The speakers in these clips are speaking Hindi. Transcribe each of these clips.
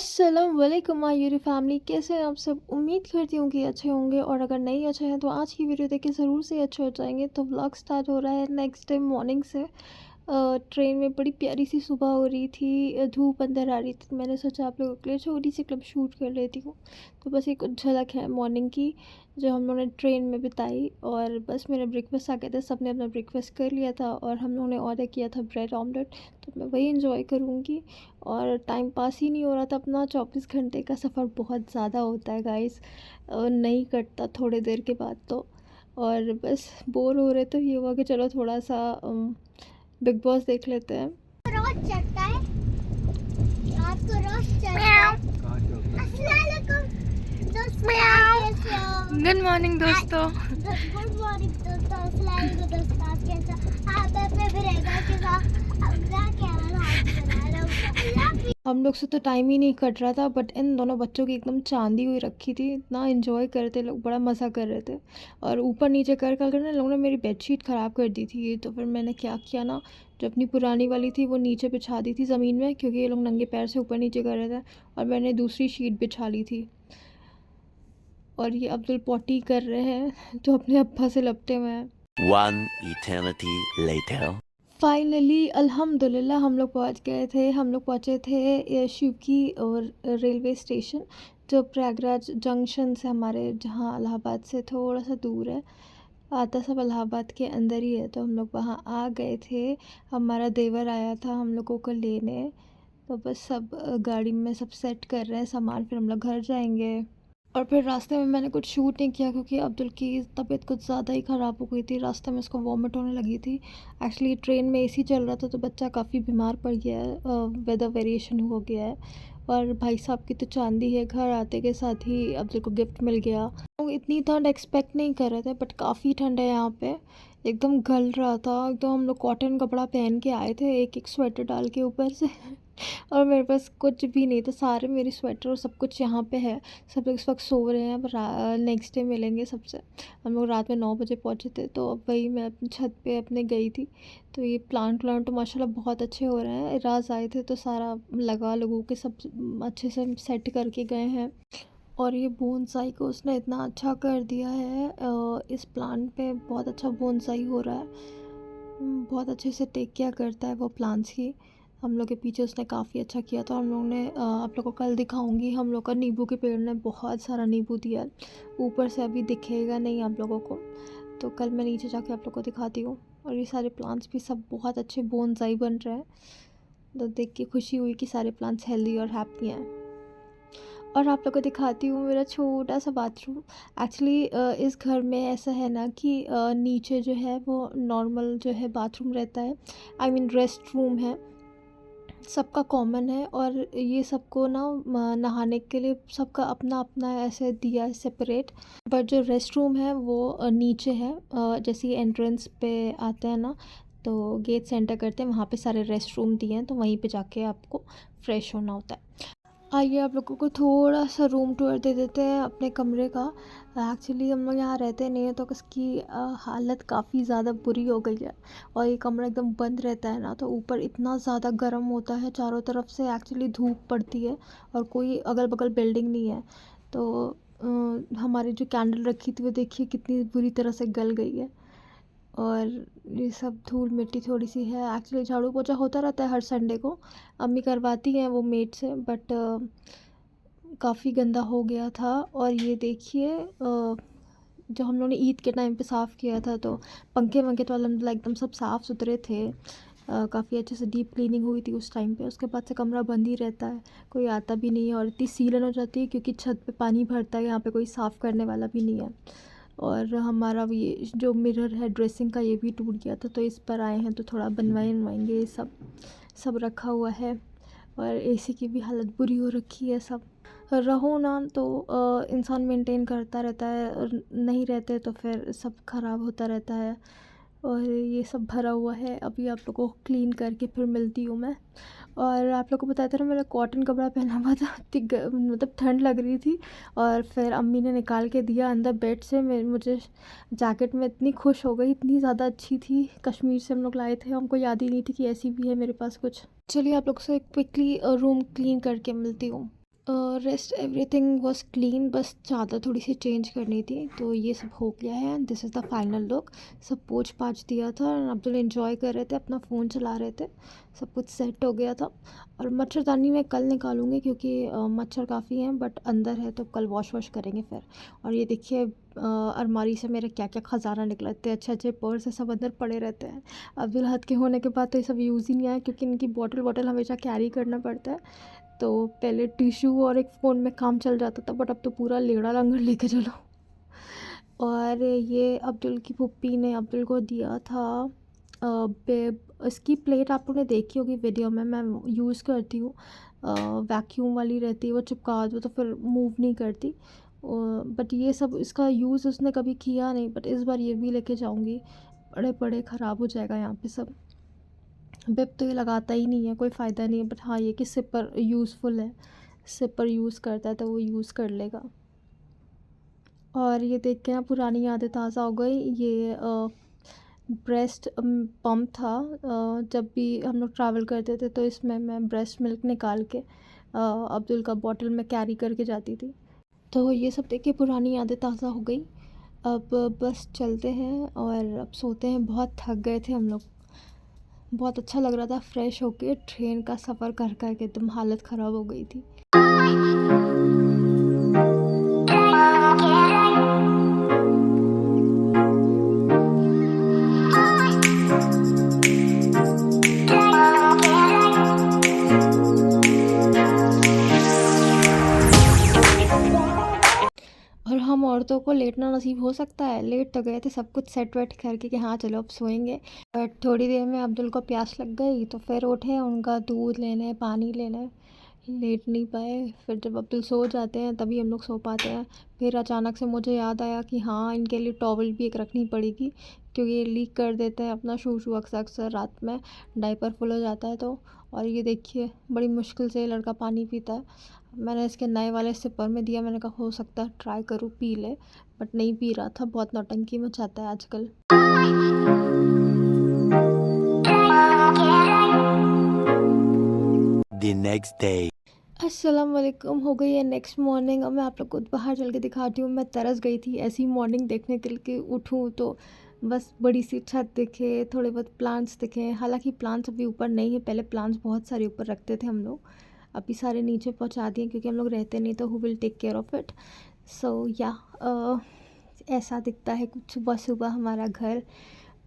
अस्सलाम वालेकुम माय यूट्यूब फैमिली, कैसे हैं आप सब। उम्मीद करती हूँ कि अच्छे होंगे, और अगर नहीं अच्छे हैं तो आज की वीडियो देख के ज़रूर से अच्छे हो जाएंगे। तो व्लॉग स्टार्ट हो रहा है नेक्स्ट डे मॉर्निंग से। ट्रेन में बड़ी प्यारी सी सुबह हो रही थी, धूप अंदर आ रही थी, तो मैंने सोचा आप लोगों के लिए छोटी सी क्लिप शूट कर लेती हूँ। तो बस एक झलक है मॉर्निंग की जो हम लोगों ने ट्रेन में बिताई। और बस मेरा ब्रेकफास्ट आ गया था, सबने अपना ब्रेकफास्ट कर लिया था और हम लोगों ने ऑर्डर किया था ब्रेड ऑमलेट। तो मैं वही इंजॉय करूँगी। और टाइम पास ही नहीं हो रहा था अपना। 24 घंटे का सफ़र बहुत ज़्यादा होता है गाइस, नहीं कटता थोड़ी देर के बाद तो। और बस बोर हो रहे तो ये हुआ कि चलो थोड़ा सा बिग बॉस देख लेते हैं। रोज चलता है, रात को रोज चलता है। अस्सलाम वालेकुम दोस्तों, कैसे हो? गुड मॉर्निंग दोस्तों। गुड मॉर्निंग दोस्तों, अस्सलाम वालेकुम दोस्तों, आप कैसे हो? आप अपने ब्रेगा के साथ अपना कैमरा ऑन बना लो। हम लोग से तो टाइम ही नहीं कट रहा था, बट इन दोनों बच्चों की एकदम चांदी हुई रखी थी। इतना एंजॉय करते लोग, बड़ा मज़ा कर रहे थे। और ऊपर नीचे कर कर ना लोगों ने मेरी बेडशीट ख़राब कर दी थी। तो फिर मैंने क्या किया ना, जो अपनी पुरानी वाली थी वो नीचे बिछा दी थी ज़मीन में, क्योंकि ये लोग नंगे पैर से ऊपर नीचे कर रहे थे। और मैंने दूसरी शीट बिछा ली थी। और ये अब्दुल पॉटी कर रहे हैं तो अपने अब्बा से लपटे हुए हैं। One eternity later. फाइनली अल्हम्दुलिल्लाह हम लोग पहुंच गए थे। हम लोग पहुंचे थे शिव की और रेलवे स्टेशन, जो प्रयागराज जंक्शन से हमारे जहां इलाहाबाद से थोड़ा सा दूर है। आता सब इलाहाबाद के अंदर ही है। तो हम लोग वहां आ गए थे। हमारा देवर आया था हम लोगों को लेने। तो बस सब गाड़ी में सब सेट कर रहे हैं सामान, फिर हम लोग घर जाएंगे। और फिर रास्ते में मैंने कुछ शूट नहीं किया क्योंकि अब्दुल की तबीयत कुछ ज़्यादा ही ख़राब हो गई थी। रास्ते में उसको वॉमिट होने लगी थी। एक्चुअली ट्रेन में एसी चल रहा था तो बच्चा काफ़ी बीमार पड़ गया है, वेदर वेरिएशन हो गया है। और भाई साहब की तो चांदी है, घर आते के साथ ही अब्दुल को गिफ्ट मिल गया। तो इतनी ठंड एक्सपेक्ट नहीं कर रहे थे, बट काफ़ी ठंड है यहाँ पे। एकदम गल रहा था एकदम। हम लोग कॉटन कपड़ा पहन के आए थे, एक एक स्वेटर डाल के ऊपर से और मेरे पास कुछ भी नहीं था, सारे मेरी स्वेटर और सब कुछ यहाँ पे है। सब लोग इस वक्त सो रहे हैं, अब नेक्स्ट डे मिलेंगे सबसे। हम लोग रात में 9 बजे पहुँचे थे, तो अब वही मैं अपनी छत पे अपने गई थी। तो ये प्लांट तो माशाल्लाह बहुत अच्छे हो रहे हैं। राज आए थे तो सारा लगा लगू के सब अच्छे से सेट करके गए हैं। और ये बोनसाई को उसने इतना अच्छा कर दिया है। इस प्लांट पे बहुत अच्छा बोनसाई हो रहा है। बहुत अच्छे से टेक केयर करता है वो प्लांट्स की। हम लोग के पीछे उसने काफ़ी अच्छा किया था। हम लोग ने आप लोग को कल दिखाऊंगी, हम लोग का नींबू के पेड़ ने बहुत सारा नींबू दिया है। ऊपर से अभी दिखेगा नहीं आप लोगों को, तो कल मैं नीचे जाके आप लोग को दिखाती हूँ। और ये सारे प्लांट्स भी सब बहुत अच्छे बोनसाई बन रहे हैं। तो देख के खुशी हुई कि सारे प्लांट्स हेल्दी और हैप्पी हैं। और आप लोग को दिखाती हूँ मेरा छोटा सा बाथरूम। एक्चुअली इस घर में ऐसा है ना कि नीचे जो है वो नॉर्मल जो है बाथरूम रहता है, आई मीन रेस्ट रूम है, सबका कॉमन है। और ये सबको ना नहाने के लिए सबका अपना अपना ऐसे दिया है सेपरेट। बट जो रेस्ट रूम है वो नीचे है। जैसे ही एंट्रेंस पे आते हैं ना, तो गेट से एंटर करते हैं, वहाँ पे सारे रेस्ट रूम दिए हैं, तो वहीं पे जाके आपको फ्रेश होना होता है। आइए आप लोगों को थोड़ा सा रूम टूर दे देते हैं अपने कमरे का। एक्चुअली हम लोग यहाँ रहते नहीं हैं तो इसकी हालत काफ़ी ज़्यादा बुरी हो गई है। और ये कमरा एकदम बंद रहता है ना, तो ऊपर इतना ज़्यादा गर्म होता है, चारों तरफ से एक्चुअली धूप पड़ती है और कोई अगल बगल बिल्डिंग नहीं है। तो हमारी जो कैंडल रखी थी वो देखिए कितनी बुरी तरह से गल गई है। और ये सब धूल मिट्टी थोड़ी सी है। एक्चुअली झाड़ू पोछा होता रहता है हर संडे को, अम्मी करवाती हैं वो मेड से, बट काफ़ी गंदा हो गया था। और ये देखिए जो हम लोगों ने ईद के टाइम पे साफ़ किया था, तो पंखे वंखे तो अल्हम्दुलिल्लाह एकदम सब साफ़ सुथरे थे। काफ़ी अच्छे से डीप क्लीनिंग हुई थी उस टाइम पे। उसके बाद से कमरा बंद ही रहता है, कोई आता भी नहीं है। और इतनी सीलन हो जाती है क्योंकि छत पे पानी भरता है, यहाँ पे कोई साफ़ करने वाला भी नहीं है। और हमारा ये जो मिरर है ड्रेसिंग का, ये भी टूट गया था, तो इस पर आए हैं तो थोड़ा बनवाएंगे। ये सब रखा हुआ है। और एसी की भी हालत बुरी हो रखी है। सब रहो ना तो इंसान मेंटेन करता रहता है, और नहीं रहते तो फिर सब ख़राब होता रहता है। और ये सब भरा हुआ है। अभी आप लोगों को क्लीन करके फिर मिलती हूँ मैं। और आप लोग को बताया था ना, मैंने कॉटन कपड़ा पहना हुआ था, इतनी मतलब ठंड लग रही थी। और फिर अम्मी ने निकाल के दिया अंदर बेड से। मुझे जैकेट में इतनी खुश हो गई, इतनी ज़्यादा अच्छी थी। कश्मीर से हम लोग लाए थे, हमको याद ही नहीं थी कि ऐसी भी है मेरे पास कुछ। चलिए आप लोग से क्विकली रूम क्लीन करके मिलती हूँ। रेस्ट एवरीथिंग वाज क्लीन, बस चादर थोड़ी सी चेंज करनी थी, तो ये सब हो गया है and this is the final look. सब पोंछ पाछ दिया था और अब्दुल एंजॉय कर रहे थे, अपना फ़ोन चला रहे थे, सब कुछ सेट हो गया था। और मच्छरदानी मैं कल निकालूंगी क्योंकि मच्छर काफ़ी हैं, बट अंदर है तो कल वॉश करेंगे फिर। और ये देखिए अलमारी से मेरे क्या क्या ख़जाना निकला, इतने अच्छे अच्छे पर्स है, सब अंदर पड़े रहते हैं। अब्दुल हद के होने के बाद तो ये सब यूज़ ही नहीं आया क्योंकि इनकी बॉटल हमेशा कैरी करना पड़ता है। तो पहले टिशू और एक फ़ोन में काम चल जाता था, बट अब तो पूरा लेड़ा लंगर लेके चलो। और ये अब्दुल की पुप्पी ने अब्दुल को दिया था बेब। इसकी प्लेट आप लोगों ने देखी होगी वीडियो में, मैं यूज़ करती हूँ, वैक्यूम वाली रहती है, वो चिपका दो तो फिर मूव नहीं करती। बट ये सब इसका यूज़ उसने कभी किया नहीं, बट इस बार ये भी लेके जाऊँगी, बड़े बड़े ख़राब हो जाएगा यहाँ पे सब। बिप तो ये लगाता ही नहीं है, कोई फ़ायदा नहीं है, बट हाँ ये कि सिपर यूज़फुल है, सिपर यूज़ करता है तो वो यूज़ कर लेगा। और ये देख के ना पुरानी यादें ताज़ा हो गई। ये ब्रेस्ट पम्प था, जब भी हम लोग ट्रैवल करते थे तो इसमें मैं ब्रेस्ट मिल्क निकाल के अब्दुल का बॉटल में कैरी करके जाती थी। तो ये सब देख के पुरानी यादें ताज़ा हो गई। अब बस चलते हैं और अब सोते हैं, बहुत थक गए थे हम लोग। बहुत अच्छा लग रहा था फ्रेश होके, ट्रेन का सफ़र कर कर के एकदम हालत ख़राब हो गई थी। और हम औरतों को लेटना नसीब हो सकता है, लेट तो गए थे सब कुछ सेट वेट करके कि हाँ चलो अब सोएंगे। बट थोड़ी देर में अब्दुल को प्यास लग गई तो फिर उठे उनका दूध लेने, पानी लेने, लेट नहीं पाए। फिर जब अब्दुल सो जाते हैं तभी हम लोग सो पाते हैं। फिर अचानक से मुझे याद आया कि हाँ इनके लिए टॉवल भी एक रखनी पड़ेगी क्योंकि ये लीक कर देते हैं अपना शू अक्सर अक्सर रात में, डायपर फुल हो जाता है तो। और ये देखिए बड़ी मुश्किल से लड़का पानी पीता है। मैंने इसके नए वाले सिपर में दिया, मैंने कहा हो सकता है ट्राई करूँ पी ले, बट नहीं पी रहा था, बहुत नौटंकी मचाता है आजकल। The next day. अस्सलाम वालेकुम, हो गई है नेक्स्ट मॉर्निंग। अब मैं आप लोग को बाहर चल के दिखाती हूँ। मैं तरस गई थी ऐसी मॉर्निंग देखने के लिए कि उठूँ तो बस बड़ी सी छत दिखे, थोड़े बहुत प्लांट्स दिखे। हालांकि प्लांट्स अभी ऊपर नहीं है, पहले प्लांट्स बहुत सारे ऊपर रखते थे हम लोग, अभी सारे नीचे पहुँचा दिए क्योंकि हम लोग रहते नहीं तो who will take care of it. So या ऐसा दिखता है कुछ सुबह सुबह हमारा घर।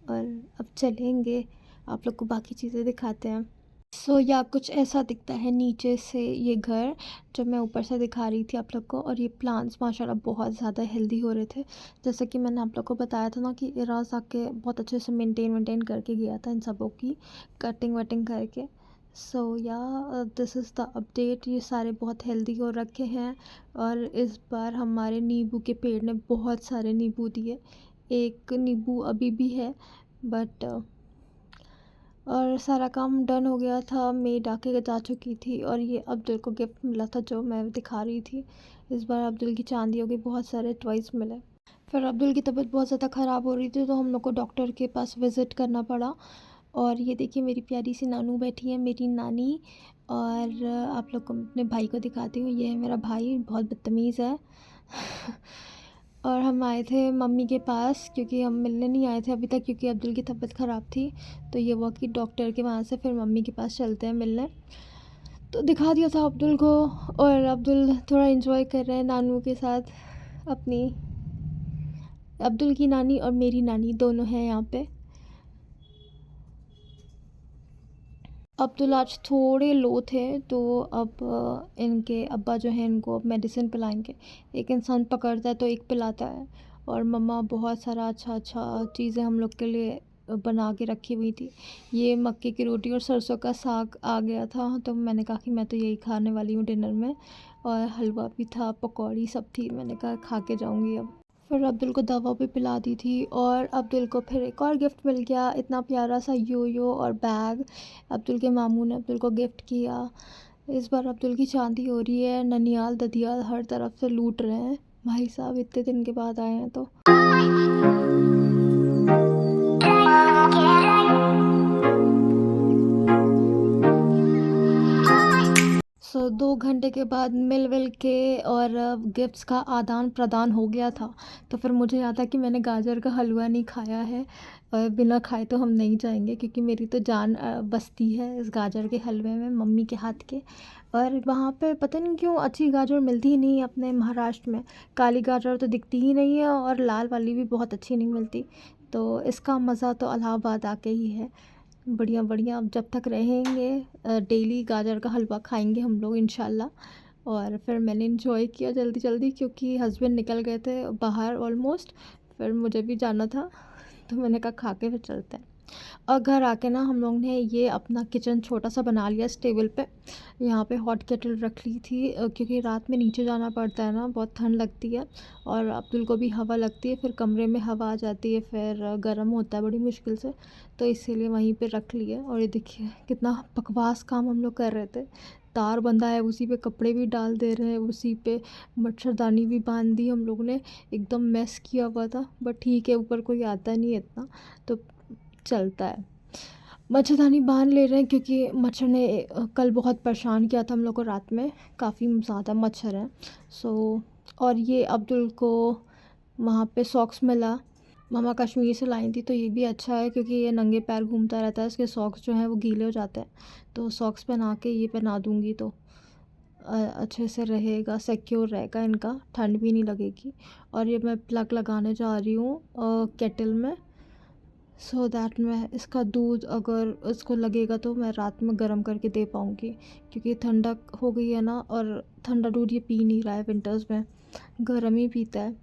और अब चलेंगे, आप लोग को बाकी चीज़ें दिखाते हैं। सो या कुछ ऐसा दिखता है नीचे से ये घर जो मैं ऊपर से दिखा रही थी आप लोग को। और ये प्लांट्स माशाल्लाह बहुत ज़्यादा हेल्दी हो रहे थे, जैसे कि मैंने आप लोग को बताया था ना कि इराज आके बहुत अच्छे से मेंटेन करके गया था इन सबों की कटिंग वटिंग करके। सो या दिस इज़ द अपडेट। ये सारे बहुत हेल्दी हो रखे हैं। और इस बार हमारे नींबू के पेड़ ने बहुत सारे नींबू दिए, एक नींबू अभी भी है बट और सारा काम डन हो गया था, मेड आके जा चुकी थी। और ये अब्दुल को गिफ्ट मिला था जो मैं दिखा रही थी। इस बार अब्दुल की चांदी हो गई, बहुत सारे टॉयज़ मिले। फिर अब्दुल की तबीयत बहुत ज़्यादा ख़राब हो रही थी तो हम लोग को डॉक्टर के पास विज़िट करना पड़ा। और ये देखिए मेरी प्यारी सी नानू बैठी है, मेरी नानी। और आप लोग को अपने भाई को दिखाती हूँ, ये है मेरा भाई, बहुत बदतमीज़ है। और हम आए थे मम्मी के पास क्योंकि हम मिलने नहीं आए थे अभी तक क्योंकि अब्दुल की तबीयत ख़राब थी। तो ये हुआ कि डॉक्टर के वहाँ से फिर मम्मी के पास चलते हैं मिलने। तो दिखा दिया था अब्दुल को। और अब्दुल थोड़ा एंजॉय कर रहे हैं नानू के साथ अपनी। अब्दुल की नानी और मेरी नानी दोनों हैं यहाँ पे। अब्दुल आज थोड़े लो थे तो अब इनके अब्बा जो हैं इनको अब मेडिसिन पिलाएंगे। एक इंसान पकड़ता है तो एक पिलाता है। और मम्मा बहुत सारा अच्छा चीज़ें हम लोग के लिए बना के रखी हुई थी। ये मक्के की रोटी और सरसों का साग आ गया था तो मैंने कहा कि मैं तो यही खाने वाली हूँ डिनर में। और हलवा भी था, पकौड़ी सब थी, मैंने कहा खा के जाऊँगी अब। फिर अब्दुल को दवा भी पिला दी थी। और अब्दुल को फिर एक और गिफ्ट मिल गया, इतना प्यारा सा योयो और बैग अब्दुल के मामू ने अब्दुल को गिफ्ट किया। इस बार अब्दुल की चांदी हो रही है, ननियाल ददियाल हर तरफ से लूट रहे हैं भाई साहब, इतने दिन के बाद आए हैं तो। सो 2 घंटे के बाद मिल विल के और गिफ्ट्स का आदान-प्रदान हो गया था। तो फिर मुझे याद है कि मैंने गाजर का हलवा नहीं खाया है और बिना खाए तो हम नहीं जाएँगे, क्योंकि मेरी तो जान बसती है इस गाजर के हलवे में, मम्मी के हाथ के। और वहाँ पे पता नहीं क्यों अच्छी गाजर मिलती ही नहीं है अपने महाराष्ट्र में। काली गाजर तो दिखती ही नहीं है और लाल वाली भी बहुत अच्छी नहीं मिलती। तो इसका मज़ा तो इलाहाबाद आके ही है। बढ़िया बढ़िया, अब जब तक रहेंगे डेली गाजर का हलवा खाएंगे हम लोग इंशाल्लाह। और फिर मैंने इन्जॉय किया जल्दी जल्दी, क्योंकि हस्बैंड निकल गए थे बाहर ऑलमोस्ट, फिर मुझे भी जाना था, तो मैंने कहा खा के फिर चलते हैं। और घर आके ना हम लोग ने ये अपना किचन छोटा सा बना लिया इस टेबल पे। यहाँ पे हॉट केटल रख ली थी, क्योंकि रात में नीचे जाना पड़ता है ना, बहुत ठंड लगती है और अब्दुल को भी हवा लगती है, फिर कमरे में हवा आ जाती है, फिर गर्म होता है बड़ी मुश्किल से, तो इसीलिए वहीं पे रख लिया। और ये देखिए कितना बकवास काम हम लोग कर रहे थे। तार बंधा है, उसी पे कपड़े भी डाल दे रहे हैं, उसी पे मच्छरदानी भी बांध दी हम लोग ने। एकदम मैस किया हुआ था, बट ठीक है, ऊपर कोई आता नहीं है इतना, तो चलता है। मच्छरदानी बांध ले रहे हैं क्योंकि मच्छर ने कल बहुत परेशान किया था हम लोग को रात में, काफ़ी ज़्यादा मच्छर हैं। सो और ये अब्दुल को वहाँ पे सॉक्स मिला, मामा कश्मीर से लाई थी, तो ये भी अच्छा है क्योंकि ये नंगे पैर घूमता रहता है, इसके सॉक्स जो हैं वो गीले हो जाते हैं, तो सॉक्स पहना के ये पहना दूँगी तो अच्छे से रहेगा, सिक्योर रहेगा, इनका ठंड भी नहीं लगेगी। और ये मैं प्लग लगाने जा रही हूँ केटल में, सो दैट मैं इसका दूध अगर इसको लगेगा तो मैं रात में गर्म करके दे पाऊँगी, क्योंकि ठंडक हो गई है ना, और ठंडा दूध ये पी नहीं रहा है विंटर्स में, गर्म ही पीता है।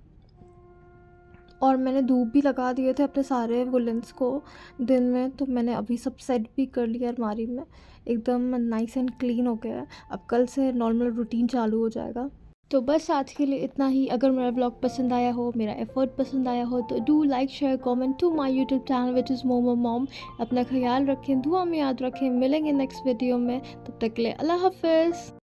और मैंने धूप भी लगा दिए थे अपने सारे वुलेंस को दिन में, तो मैंने अभी सब सेट भी कर लिया अलमारी में, एकदम नाइस एंड क्लीन हो गया है। अब कल से नॉर्मल रूटीन चालू हो जाएगा। तो बस आज के लिए इतना ही। अगर मेरा ब्लॉग पसंद आया हो, मेरा एफर्ट पसंद आया हो, तो do like share comment to my YouTube channel which is momo mom. अपना ख्याल रखें, दुआ में याद रखें, मिलेंगे नेक्स्ट वीडियो में, तब तक के लिए अल्लाह हाफिज़।